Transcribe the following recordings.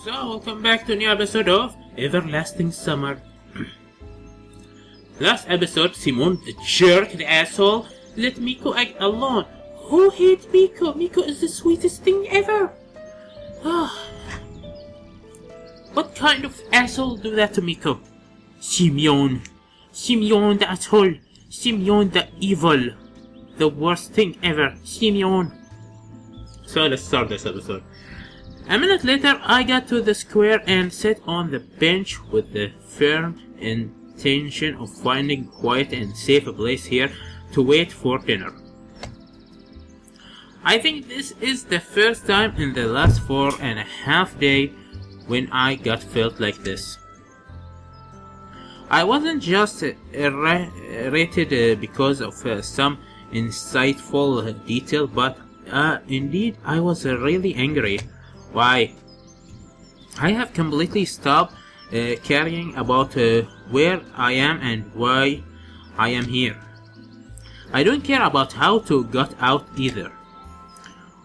So, welcome back to a new episode of Everlasting Summer. Last episode, Simon, the jerk, the asshole, let Miko act alone. Who hates Miko? Miko is the sweetest thing ever. What kind of asshole do that to Miko? Simeon. Simeon the asshole. Simeon the evil. The worst thing ever. Simeon. So let's start this episode. A minute later, I got to the square and sat on the bench with the firm intention of finding quiet and safe a place here to wait for dinner. I think this is the first time in the last 4.5 days when I felt like this. I wasn't just irritated because of some insightful detail, but indeed I was really angry. Why? I have completely stopped caring about where I am and why I am here. I don't care about how to get out either.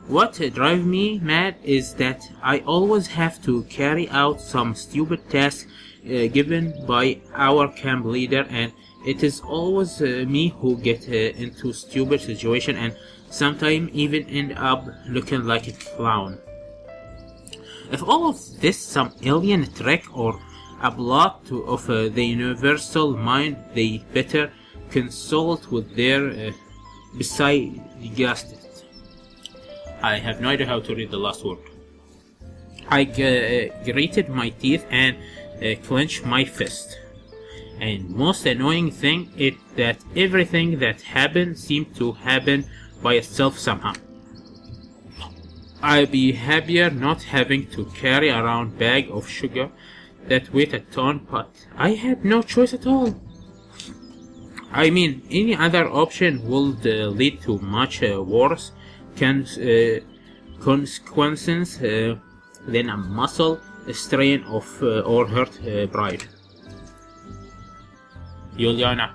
What drives me mad is that I always have to carry out some stupid task given by our camp leader, and it is always me who get into stupid situation and sometimes even end up looking like a clown. If all of this some alien trick or a plot of the universal mind, they better consult with their psychiatrist. I have no idea how to read the last word. I gritted my teeth and clenched my fist. And most annoying thing is that everything that happened seemed to happen by itself somehow. I'd be happier not having to carry around bag of sugar that weighed a ton, but I had no choice at all. I mean, any other option would lead to much worse consequences than a muscle strain of or hurt bride. Juliana.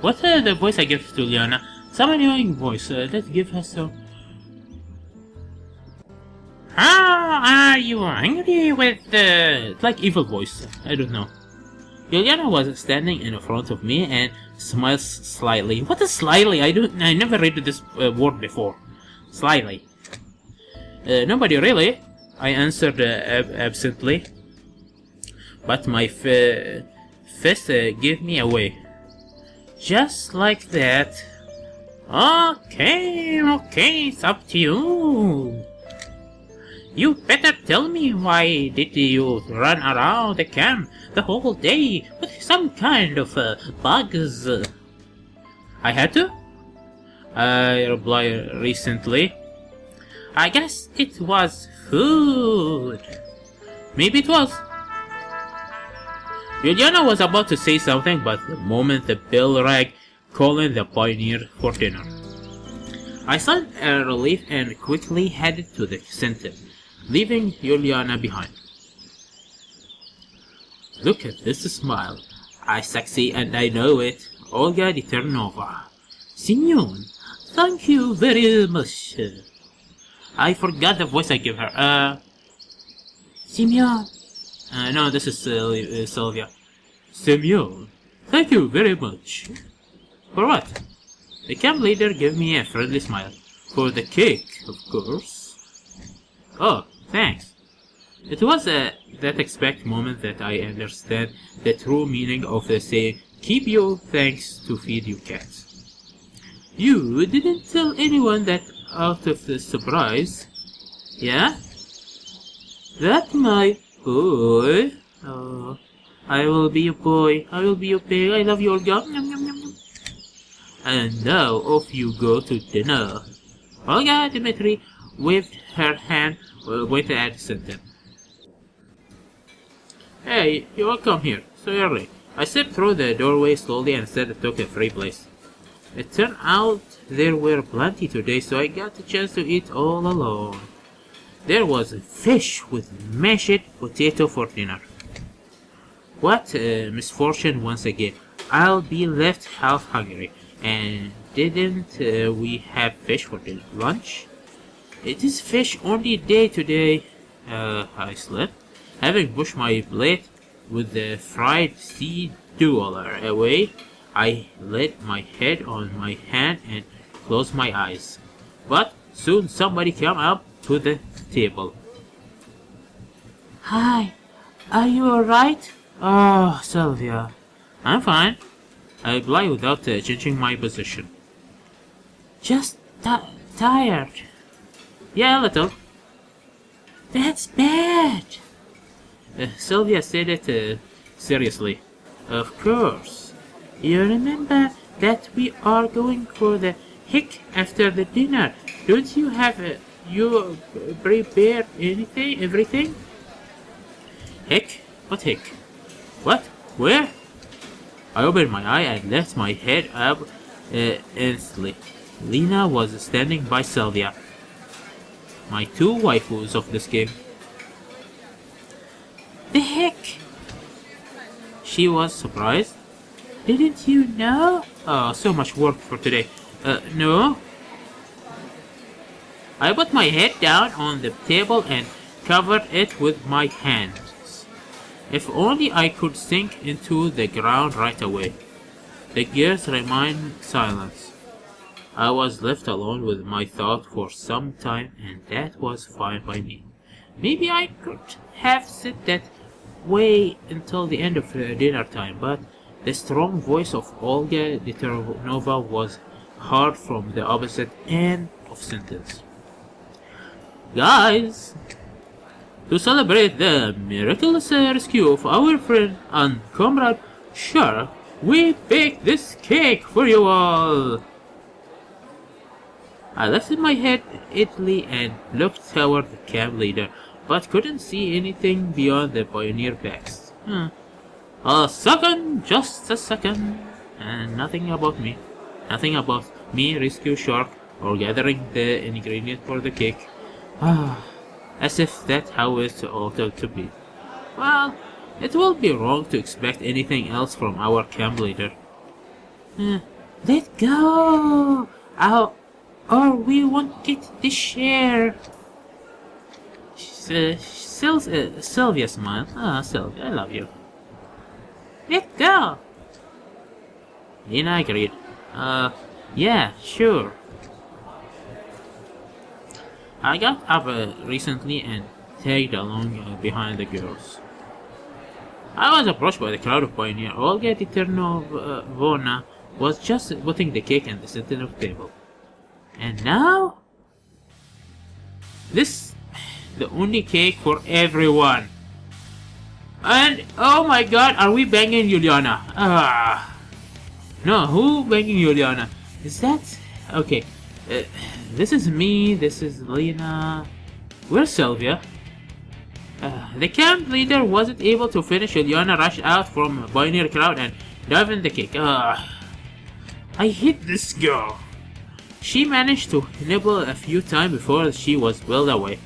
What's the voice I give to Juliana? Some annoying voice. Let's give her some. Are you angry with like evil voice? I don't know. Juliana was standing in front of me and smiled slightly. What is slightly? I never read this word before. Slightly. Nobody really. I answered absently. But my fist gave me away. Just like that. Okay, it's up to you. You better tell me, why did you run around the camp the whole day with some kind of bugs? I had to? I replied recently. I guess it was food. Maybe it was. Juliana was about to say something, but the moment the bell rang, calling the pioneer for dinner, I sighed a relief and quickly headed to the center, leaving Juliana behind. Look at this smile. I succeed and I know it. Olga di Ternova. Simeon, thank you very much. I forgot the voice I gave her. Simeon. No, this is Sylvia. Simeon, thank you very much. For what? The camp leader gave me a friendly smile. For the cake, of course. Oh, thanks. It was at that exact moment that I understand the true meaning of the saying, keep your thanks to feed your cats. You didn't tell anyone that out of the surprise. Yeah? That my boy. Oh, I will be your boy. I will be your pig. I love you, Olga. And now off you go to dinner. Olga Dmitri waved her hand, waited at the center. Hey, you all come here so early. I stepped through the doorway slowly and said I took a free place. It turned out there were plenty today, so I got the chance to eat all alone. There was fish with mashed potato for dinner. What misfortune once again. I'll be left half hungry. And didn't we have fish for lunch? It is fish only day today. I slept, having pushed my plate with the fried sea dollar away. I laid my head on my hand and closed my eyes. But soon somebody came up to the table. Hi, are you alright? Oh, Sylvia. I'm fine. I replied without changing my position. Just tired. Yeah, a little. That's bad. Sylvia said it seriously. Of course. You remember that we are going for the hick after the dinner. Don't you have you prepared everything? Hick? What hick? What? Where? I opened my eye and left my head up instantly. Lena was standing by Sylvia. My two waifus of this game. The heck? She was surprised. Didn't you know? Oh, so much work for today. No. I put my head down on the table and covered it with my hands. If only I could sink into the ground right away. The girls remained silent. I was left alone with my thought for some time, and that was fine by me. Maybe I could have sat that way until the end of dinner time, but the strong voice of Olga Dmitrovna was heard from the opposite end of sentence. Guys, to celebrate the miraculous rescue of our friend and comrade Shark, we baked this cake for you all. I lifted my head idly and looked toward the camp leader, but couldn't see anything beyond the pioneer backs. A second, just a second, and nothing about me. Nothing about me rescue Shark or gathering the ingredient for the cake. As if that's how it ought to be. Well, it will be wrong to expect anything else from our camp leader. Let go! Or we won't get the share. Sylvia smiled. Sylvia, I love you. Let go! Lena agreed. Yeah, sure. I got up recently and tagged along behind the girls. I was approached by the crowd of pioneers. Olga Dmitrovna was just putting the cake in the center of the table. And now? This the only cake for everyone. And oh my god, are we banging Juliana? No, who banging Juliana? Is that okay? This is me, this is Lena. Where's Sylvia? The camp leader wasn't able to finish. Juliana rushed out from a pioneer crowd and dived in the cake. I hate this girl. She managed to nibble a few times before she was whirled away.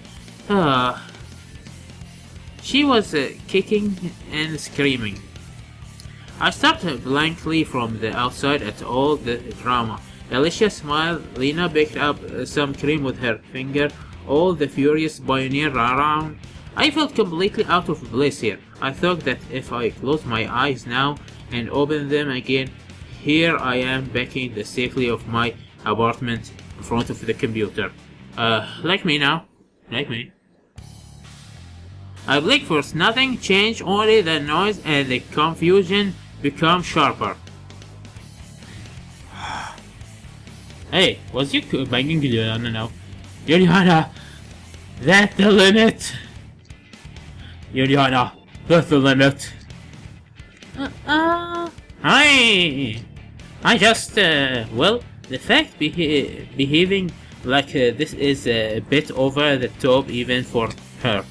She was kicking and screaming. I stopped blankly from the outside at all the drama. Alicia smiled. Lena picked up some cream with her finger. All the furious pioneer around. I felt completely out of place here. I thought that if I closed my eyes now and opened them again, here I am back in the safety of my apartment in front of the computer. Like me now. Like me. I blinked first. Nothing changed, only the noise and the confusion become sharper. Hey, was you banging Juliana now? Juliana! That's the limit! Juliana, that's the limit! I just, well, the fact behaving like this is a bit over the top even for her.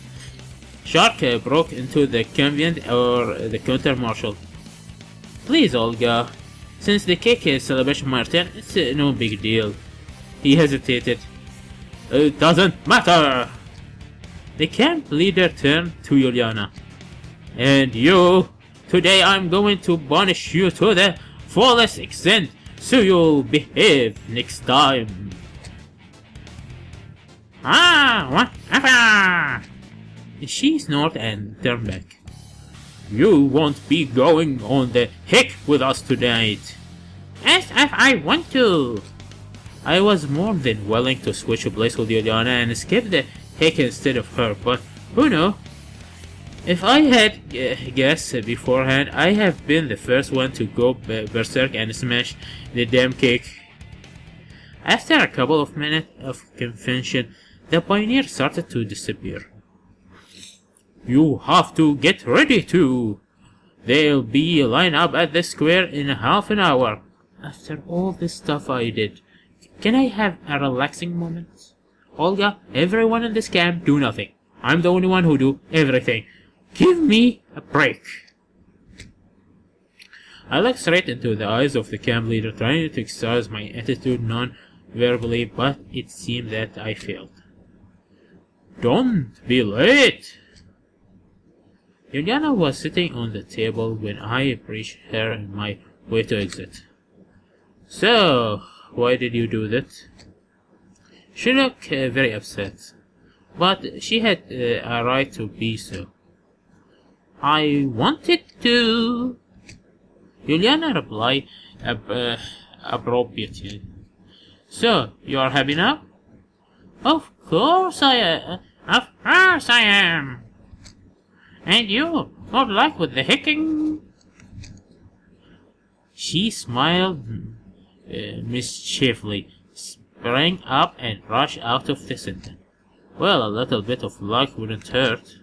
Shark broke into the convent or the counter-martial. Please, Olga. Since the cake is celebration my turn, it's no big deal. He hesitated. It doesn't matter! The camp leader turned to Juliana. And you, today I'm going to punish you to the fullest extent, so you'll behave next time. Ah, what? Ah! She snorted and turned back. You won't be going on the hick with us tonight. As if I want to. I was more than willing to switch a place with Juliana and skip the hick instead of her, but who knows? If I had guessed beforehand, I have been the first one to go berserk and smash the damn cake. After a couple of minutes of confusion, the pioneer started to disappear. You have to get ready to. They'll be lined up at the square in half an hour. After all this stuff I did, can I have a relaxing moment? Olga, everyone in this camp do nothing. I'm the only one who do everything. Give me a break. I looked straight into the eyes of the camp leader, trying to exercise my attitude non-verbally, but it seemed that I failed. Don't be late. Juliana was sitting on the table when I approached her on my way to exit. So, why did you do that? She looked very upset, but she had a right to be so. I wanted to. Juliana replied appropriately. So, you are happy now? Of course I am. Of course I am. And you, good luck with the hicking. She smiled mischievously, sprang up and rushed out of the center. Well, a little bit of luck wouldn't hurt.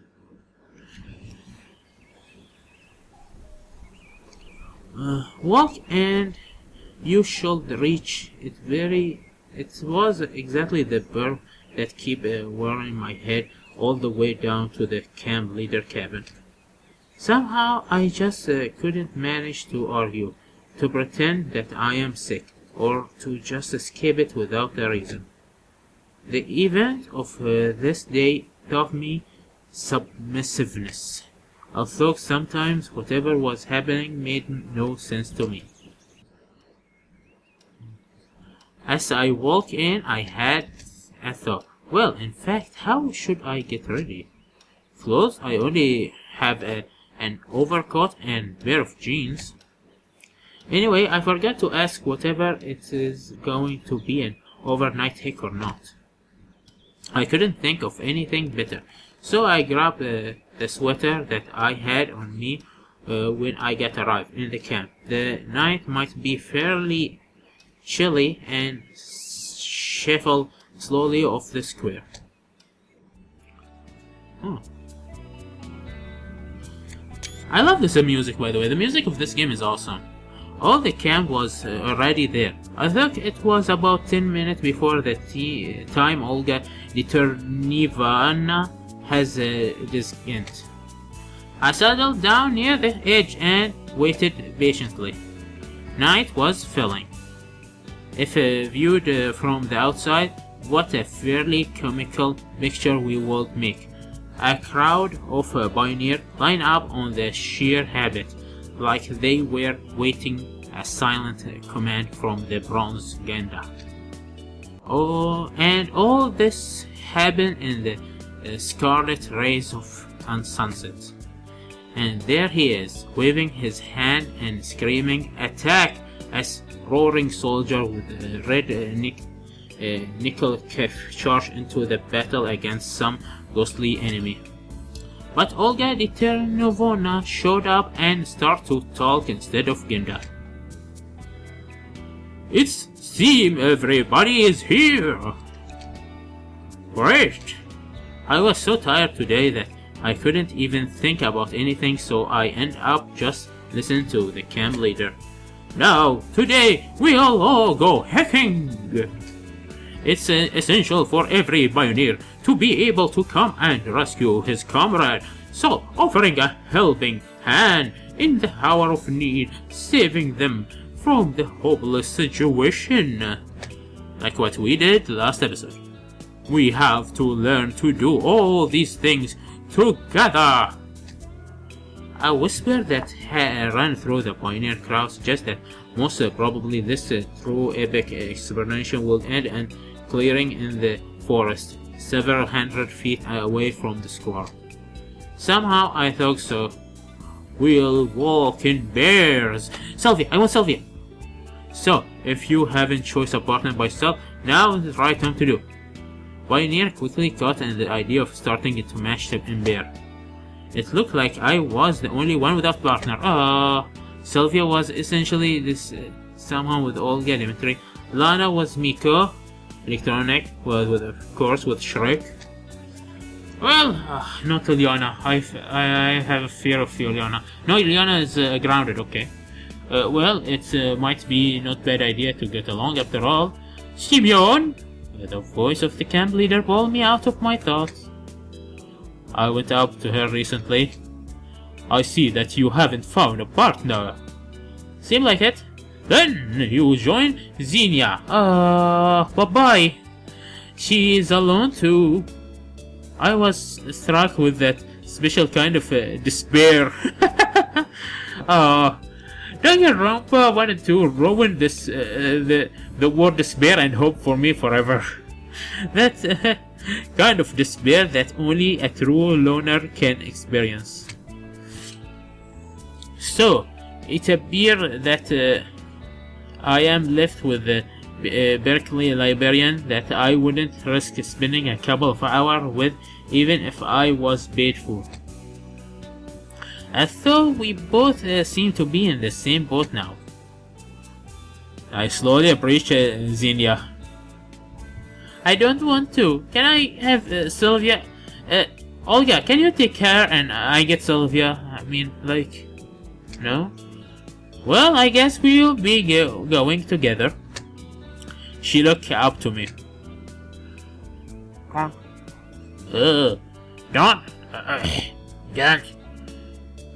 Walk and you should reach it. It was exactly the burr that kept whirling my head all the way down to the camp leader cabin. Somehow I just couldn't manage to argue, to pretend that I am sick, or to just escape it without a reason. The event of this day taught me submissiveness, although sometimes whatever was happening made no sense to me. As I walked in, I had a thought. Well, in fact, how should I get ready? Clothes? I only have an overcoat and pair of jeans. Anyway, I forgot to ask whatever it is going to be an overnight hick or not. I couldn't think of anything better, so I grabbed the sweater that I had on me when I got arrived in the camp. The night might be fairly chilly and shuffled slowly off the square. I love this music, by the way. The music of this game is awesome. All the camp was already there. I think it was about 10 minutes before the time Olga Nivana has disgent. I settled down near the edge and waited patiently. Night was falling. If viewed from the outside, what a fairly comical picture we would make. A crowd of pioneers lined up on the sheer habit, like they were waiting a silent command from the bronze Ganda. Oh, and all this happened in the scarlet rays of sunset. And there he is, waving his hand and screaming, "Attack!" as roaring soldier with a red nickel kef charged into the battle against some ghostly enemy. But Olga Diternovona showed up and started to talk instead of Genda. "It seems everybody is here." Great! I was so tired today that I couldn't even think about anything, so I ended up just listening to the camp leader. "Now, today, we'll all go hacking. It's essential for every pioneer to be able to come and rescue his comrade, so offering a helping hand in the hour of need, saving them from the hopeless situation. Like what we did last episode. We have to learn to do all these things together." A whisper that ran through the pioneer crowd suggests that most probably this true epic explanation will end in clearing in the forest, several hundred feet away from the square. Somehow I thought so. We'll walk in bears. Sylvia, I want Sylvia. So, if you haven't chosen a partner by yourself, now is the right time to do. Pioneer quickly caught on the idea of starting to match them in bear. It looked like I was the only one without partner. Sylvia was essentially this somehow with Olga Elementary. Lana was Miko. Electronic was of course with Shrek. Well, not Ileana. I have a fear of Ileana. No, Ileana is grounded, okay. Well, it might be not bad idea to get along after all. Simeon! The voice of the camp leader pulled me out of my thoughts. I went up to her recently. I see that you haven't found a partner. Seem like it. Then you join Xenia. Bye-bye. She is alone too. I was struck with that special kind of despair. Don't get wrong, I wanted to ruin this the word despair and hope for me forever. That kind of despair that only a true loner can experience. So, it appears that I am left with the Berkeley librarian that I wouldn't risk spending a couple of hours with even if I was paid for. I thought we both seem to be in the same boat now. I slowly approached Xenia. I don't want to. Can I have Sylvia? Olga, can you take her and I get Sylvia? I mean, like, no? Well, I guess we'll be going together. She looked up to me.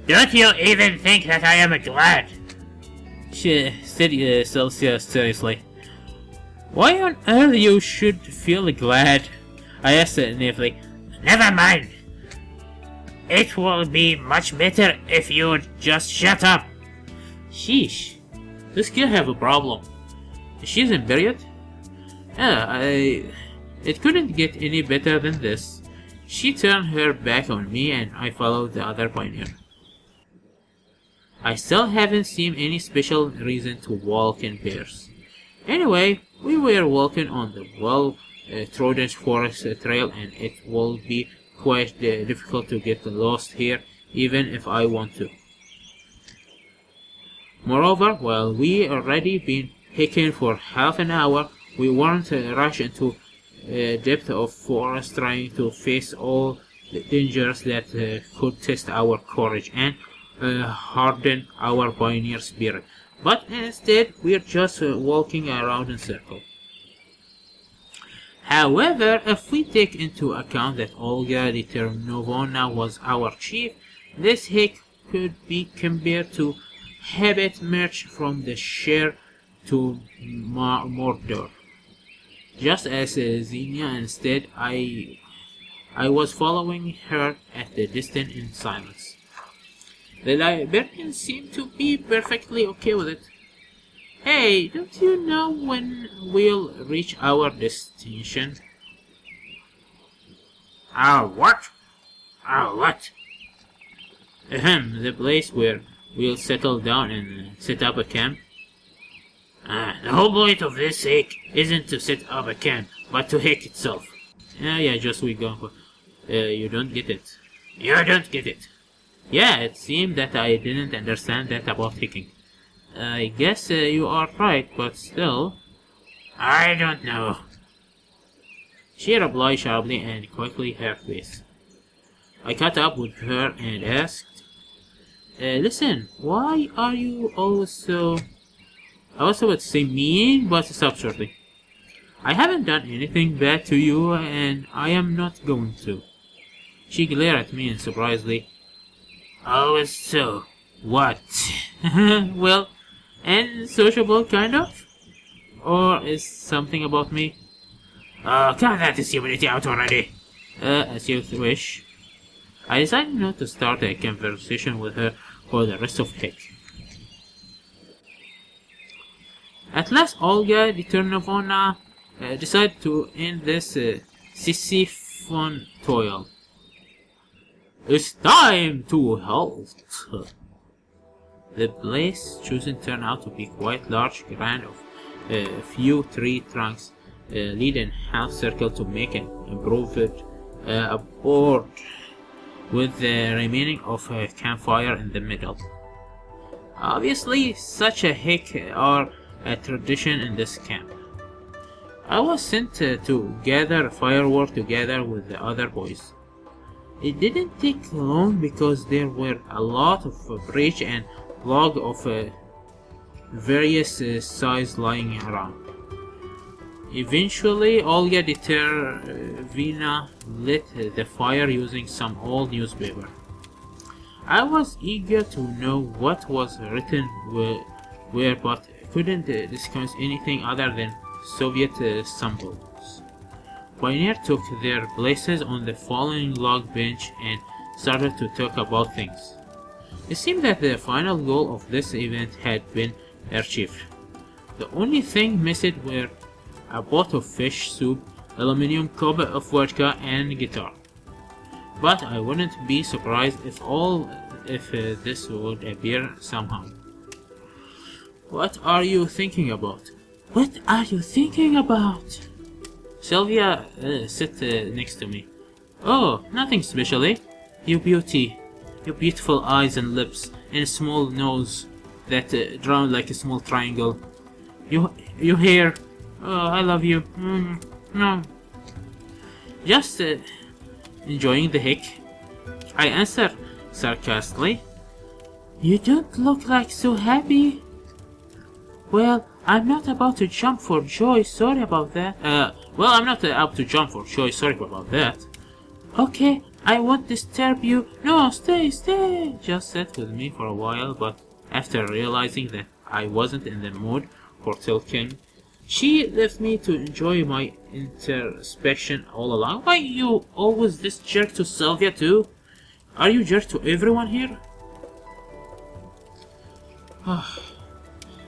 Don't you even think that I am glad? She said Celsius seriously. Why on earth you should feel glad? I asked naively. Never mind. It will be much better if you'd just shut up. Sheesh. This kid have a problem. She's in bed yet? It couldn't get any better than this. She turned her back on me and I followed the other pioneer. I still haven't seen any special reason to walk in pairs. Anyway, we were walking on the well-trodden forest trail and it will be quite difficult to get lost here even if I want to. Moreover, while we already been hiking for half an hour, we weren't rushed into depth of forest trying to face all the dangers that could test our courage and harden our pioneer spirit. But instead, we're just walking around in circles. However, if we take into account that Olga Deternovona was our chief, this hike could be compared to habit march from the Shire to Mordor. Just as Xenia, instead, I was following her at the distance in silence. The librarian seemed to be perfectly okay with it. Hey, don't you know when we'll reach our destination? What? What? The place where we'll settle down and set up a camp. The whole point of this hike isn't to set up a camp, but to hike itself. Yeah, just we go. You don't get it. You don't get it. Yeah, it seemed that I didn't understand that about hiking. I guess you are right, but still... I don't know. She replied sharply and quickly her face. I caught up with her and asked, listen, why are you always so... I also would say mean, but stop shortly. I haven't done anything bad to you, and I am not going to. She glared at me and surprisingly, oh, so what? Well, and sociable kind of? Or is something about me? Cut that stupidity out already. As you wish. I decided not to start a conversation with her for the rest of the hike. At last, Olga Deternovona decided to end this Sisyphon toil. It's time to halt. The place chosen turned out to be quite large, grand of a few tree trunks lead in half circle to make an improved board with the remaining of a campfire in the middle. Obviously, such a hick are a tradition in this camp. I was sent to gather firewood together with the other boys. It didn't take long because there were a lot of bridge and log of various size lying around. Eventually, Olga Detervina lit the fire using some old newspaper. I was eager to know what was written where, but couldn't discuss anything other than Soviet symbols. Pioneers took their places on the fallen log bench and started to talk about things. It seemed that the final goal of this event had been achieved. The only thing missing were a pot of fish soup, aluminum cup of vodka, and guitar. But I wouldn't be surprised if this would appear somehow. What are you thinking about? What are you thinking about? Sylvia sat next to me. Oh, nothing specially. Your beauty, your beautiful eyes and lips, and a small nose that round like a small triangle. Your hair. Oh, I love you. No. Just enjoying the hick. I answered sarcastically. You don't look like so happy. Well, I'm not about to jump for joy, sorry about that. I'm not about to jump for joy, sorry about that. Okay, I won't disturb you. No, stay. Just sat with me for a while, but after realizing that I wasn't in the mood for talking, she left me to enjoy my introspection all along. Why you always this jerk to Sylvia too? Are you jerk to everyone here?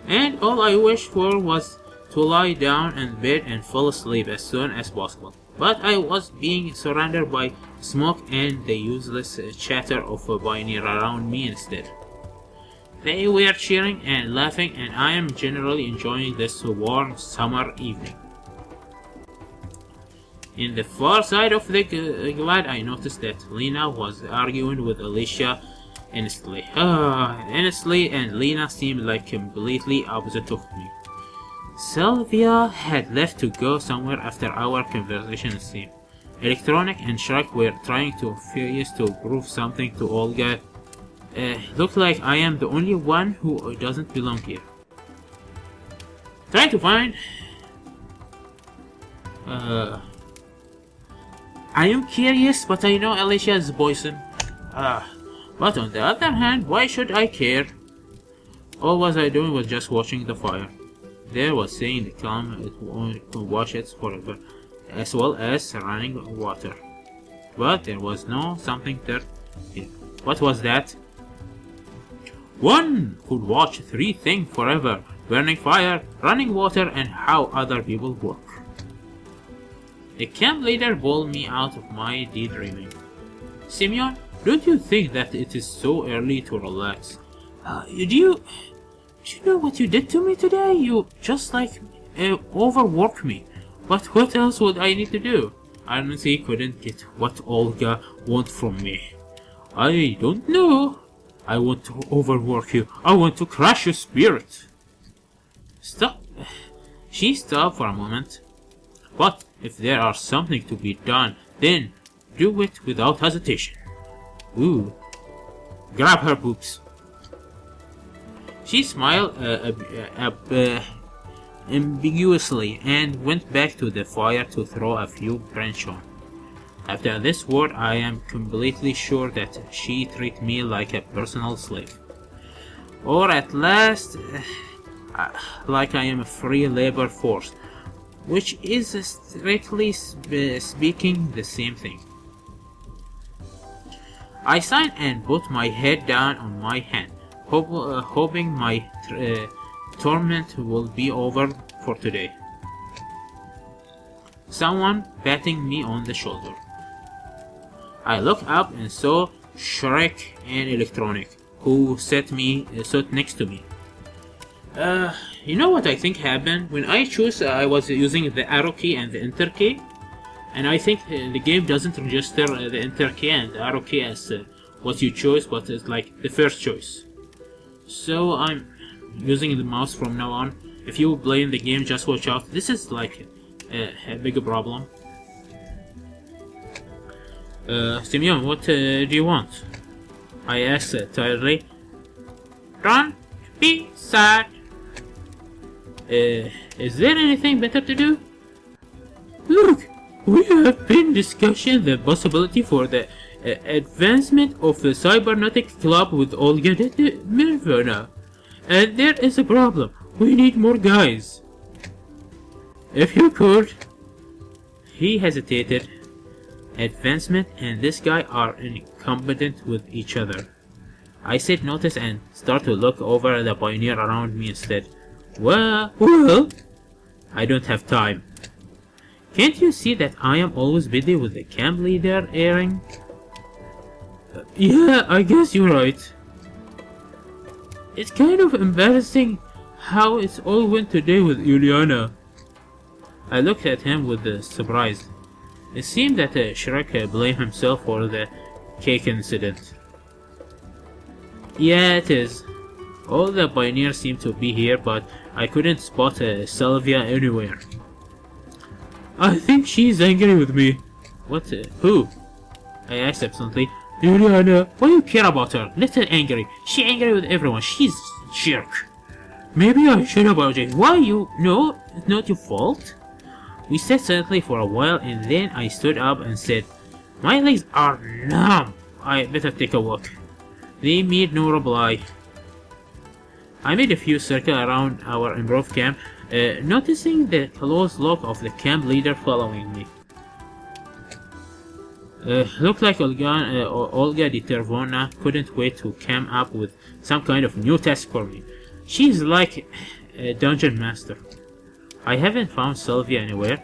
And all I wished for was to lie down in bed and fall asleep as soon as possible. But I was being surrounded by smoke and the useless chatter of a pioneer around me instead. They were cheering and laughing, and I am generally enjoying this warm summer evening. In the far side of the glade, I noticed that Lena was arguing with Alicia earnestly. Honestly, and Lena seemed like completely opposite of me. Sylvia had left to go somewhere after our conversation seemed. Electronic and Shrek were trying to furious to prove something to Olga. Look like I am the only one who doesn't belong here. Trying to find... I am curious, but I know Alicia is poison. But on the other hand, why should I care? All was I doing was just watching the fire. There was saying the calm it won't wash it forever, as well as running water. But there was no something there. What was that? One could watch three things forever: burning fire, running water, and how other people work. The camp leader pulled me out of my daydreaming. Simeon, don't you think that it is so early to relax? Do you know what you did to me today? You just overworked me. But what else would I need to do? I honestly couldn't get what Olga wants from me. I don't know. I want to overwork you. I want to crush your spirit. Stop. She stopped for a moment. But if there are something to be done, then do it without hesitation. Ooh. Grab her boobs. She smiled ambiguously and went back to the fire to throw a few branches on. After this word, I am completely sure that she treated me like a personal slave. Or at last, like I am a free labor force, which is strictly speaking the same thing. I sighed and put my head down on my hand, hoping my torment will be over for today. someone patting me on the shoulder. I looked up and saw Shrek and Electronic, who sat next to me. You know what I think happened? When I chose, I was using the arrow key and the enter key, and I think the game doesn't register the enter key and the arrow key as what you chose, but it's like the first choice. So I'm using the mouse from now on. If you play in the game, just watch out. This is like a big problem. Simeon, what do you want? I asked tiredly. Don't be sad. Is there anything better to do? Look, we have been discussing the possibility for the advancement of the cybernetic club with Olga Mirvana. And there is a problem. We need more guys. If you could. He hesitated. Advancement and this guy are incompetent with each other. I said notice and start to look over the pioneer around me instead. Well, I don't have time. Can't you see that I am always busy with the camp leader airing? Yeah, I guess you're right. It's kind of embarrassing how it all went today with Juliana. I looked at him with surprise. It seemed that Shrek blamed himself for the cake incident. Yeah, it is. All the pioneers seem to be here, but I couldn't spot Sylvia anywhere. I think she's angry with me. What? Who? I asked absently. Juliana, why do you care about her? Let her angry. She's angry with everyone. She's a jerk. Maybe I should apologize. Why you? No, it's not your fault. We sat silently for a while and then I stood up and said, my legs are numb. I better take a walk. They made no reply. I made a few circles around our improv camp, noticing the close look of the camp leader following me. Looked like Olga Ditervona couldn't wait to come up with some kind of new task for me. She's like a dungeon master. I haven't found Sylvia anywhere.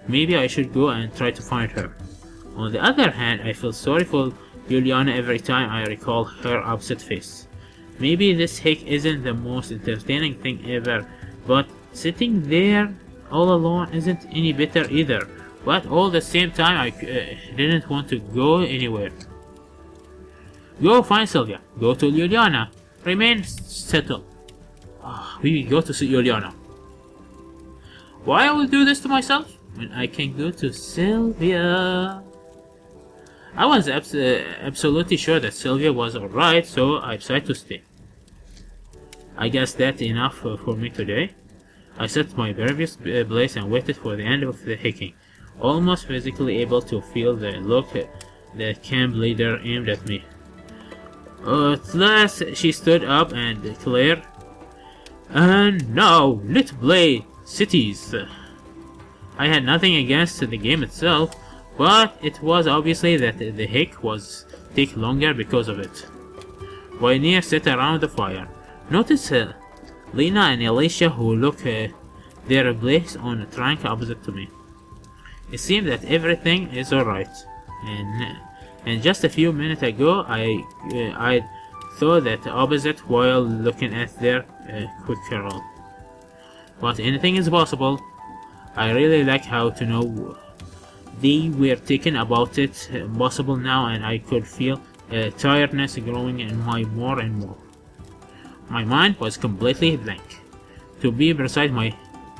Maybe I should go and try to find her. On the other hand, I feel sorry for Juliana every time I recall her upset face. Maybe this hick isn't the most entertaining thing ever, but sitting there all alone isn't any better either. But all the same time, I didn't want to go anywhere. Go find Sylvia. Go to Juliana. Remain settled. We go to see Juliana. Why I will do this to myself when I can go to Sylvia? I was absolutely sure that Sylvia was alright, so I decided to stay. I guess that's enough for me today. I sat my previous place and waited for the end of the hiking, almost physically able to feel the look the camp leader aimed at me. At last she stood up and declared, and now let's play cities. I had nothing against the game itself, but it was obviously that the hick was take longer because of it. Pioneer sat around the fire. Notice Lena and Alicia who look their place on a trunk opposite to me. It seemed that everything is alright, and just a few minutes ago I thought that opposite while looking at their quick roll. But anything is possible. I really like how to know they were thinking about it possible now, and I could feel tiredness growing in my more and more. My mind was completely blank. To be precise, my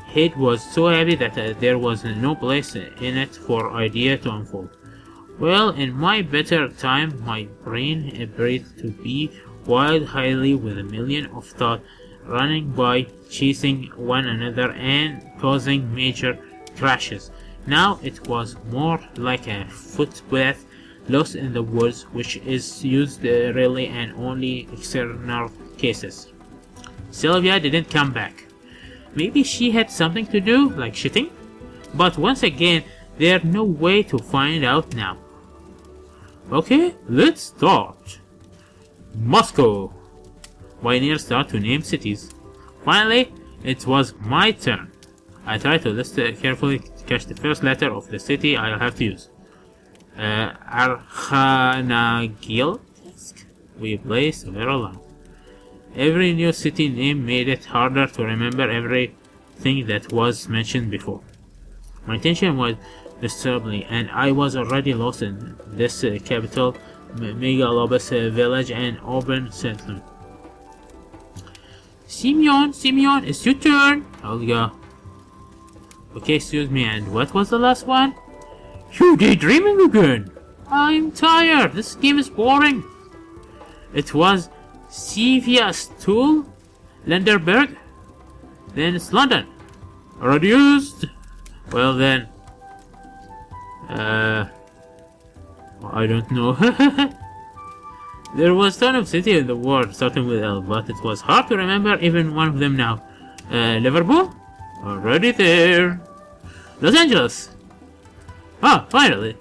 head was so heavy that there was no place in it for idea to unfold. Well, in my better time, my brain appeared to be wild highly with a million of thoughts running by, chasing one another and causing major crashes. Now it was more like a footpath lost in the woods, which is used rarely and only exceptional cases. Sylvia didn't come back. Maybe she had something to do, like shitting? But once again, there's no way to find out now. Okay, let's start. Moscow. Pioneer started to name cities. Finally, it was my turn. I tried to listen carefully to catch the first letter of the city I'll have to use. Arkhanagil. We play several lines. Every new city name made it harder to remember everything that was mentioned before. My attention was disturbingly, and I was already lost in this capital, megalobus village and urban settlement. Simeon, it's your turn. I'll go. Okay, excuse me, and what was the last one? You daydreaming again? I'm tired. This game is boring. It was Sevilla Stool, Lenderberg, then it's London. Already used. Well then, I don't know. There was ton of city in the world starting with L, but it was hard to remember even one of them now. Liverpool? Already there. Los Angeles. Ah, finally.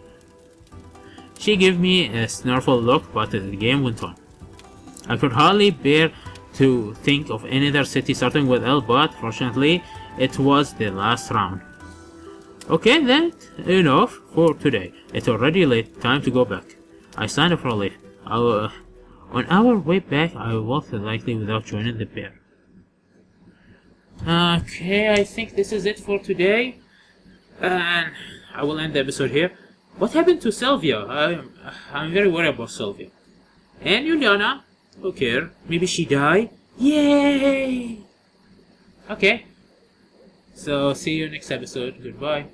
She gave me a snarful look, but the game went on. I could hardly bear to think of any other city starting with L, but fortunately, it was the last round. Okay, that's enough for today. It's already late, time to go back. I signed up for a lift. On our way back, I walked likely without joining the pair. Okay, I think this is it for today. And I will end the episode here. What happened to Sylvia? I'm very worried about Sylvia. And Juliana? Who cares? Maybe she died? Yay! Okay. So, see you next episode. Goodbye.